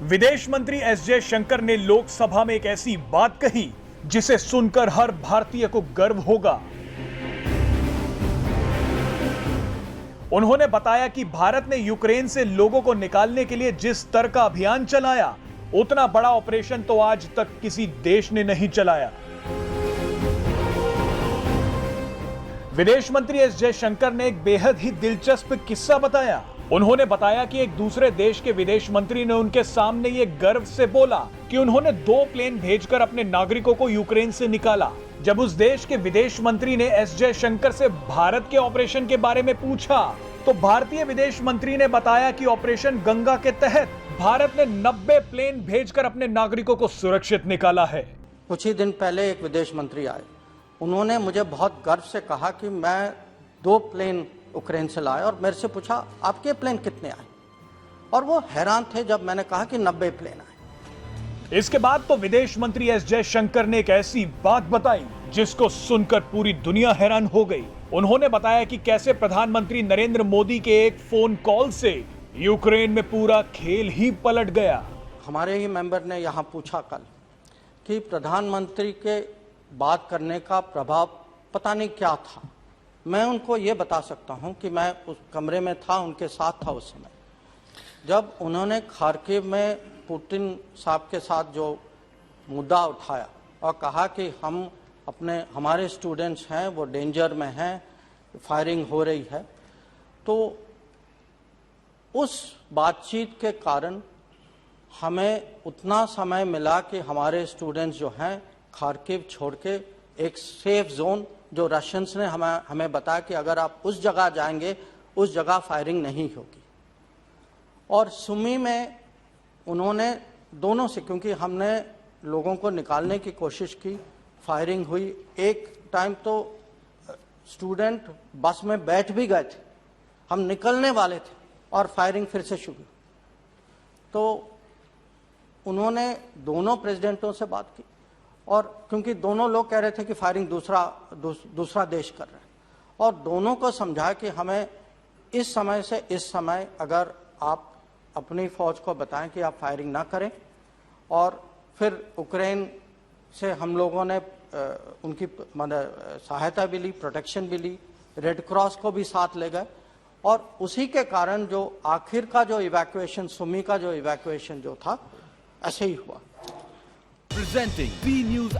विदेश मंत्री एस जयशंकर ने लोकसभा में एक ऐसी बात कही जिसे सुनकर हर भारतीय को गर्व होगा। उन्होंने बताया कि भारत ने यूक्रेन से लोगों को निकालने के लिए जिस स्तर का अभियान चलाया, उतना बड़ा ऑपरेशन तो आज तक किसी देश ने नहीं चलाया। विदेश मंत्री एस जयशंकर ने एक बेहद ही दिलचस्प किस्सा बताया। उन्होंने बताया कि एक दूसरे देश के विदेश मंत्री ने उनके सामने ये गर्व से बोला कि उन्होंने 2 प्लेन भेजकर अपने नागरिकों को यूक्रेन से निकाला। जब उस देश के विदेश मंत्री ने एस जयशंकर से भारत के ऑपरेशन के बारे में पूछा, तो भारतीय विदेश मंत्री ने बताया कि ऑपरेशन गंगा के तहत भारत ने 90 प्लेन भेजकर अपने नागरिकों को सुरक्षित निकाला है। कुछ ही दिन पहले एक विदेश मंत्री आए, उन्होंने मुझे बहुत गर्व से कहा कि मैं 2 प्लेन यूक्रेन से लाया और मेरे से पूछा आपके प्लेन कितने आए, और वो हैरान थे जब मैंने कहा कि 90 प्लेन आए। इसके बाद तो विदेश मंत्री एस जयशंकर ने एक ऐसी बात बताई जिसको सुनकर पूरी दुनिया हैरान हो गई। उन्होंने बताया कि कैसे प्रधानमंत्री नरेंद्र मोदी के एक फोन कॉल से यूक्रेन में पूरा खेल ही पलट गया। हमारे ही मेंबर ने यहाँ पूछा कल कि प्रधानमंत्री के बात करने का प्रभाव पता नहीं क्या था। मैं उनको ये बता सकता हूँ कि मैं उस कमरे में था, उनके साथ था उस समय, जब उन्होंने खार्किव में पुतिन साहब के साथ जो मुद्दा उठाया और कहा कि हमारे स्टूडेंट्स हैं वो डेंजर में हैं, फायरिंग हो रही है, तो उस बातचीत के कारण हमें उतना समय मिला कि हमारे स्टूडेंट्स जो हैं खार्किव छोड़ के एक सेफ जोन, जो रशियंस ने हमें बताया कि अगर आप उस जगह जाएंगे उस जगह फायरिंग नहीं होगी। और सुमी में उन्होंने दोनों से, क्योंकि हमने लोगों को निकालने की कोशिश की, फायरिंग हुई। एक टाइम तो स्टूडेंट बस में बैठ भी गए थे, हम निकलने वाले थे और फायरिंग फिर से शुरू। तो उन्होंने दोनों प्रेसिडेंटों से बात की, और क्योंकि दोनों लोग कह रहे थे कि फायरिंग दूसरा देश कर रहा है, और दोनों को समझा कि हमें इस समय से इस समय अगर आप अपनी फौज को बताएं कि आप फायरिंग ना करें। और फिर यूक्रेन से हम लोगों ने उनकी सहायता भी ली, प्रोटेक्शन भी ली, रेड क्रॉस को भी साथ ले गए, और उसी के कारण जो आखिर का जो इवैक्यूएशन, सुमी का जो इवैक्यूएशन जो था, ऐसे ही हुआ। Presenting B News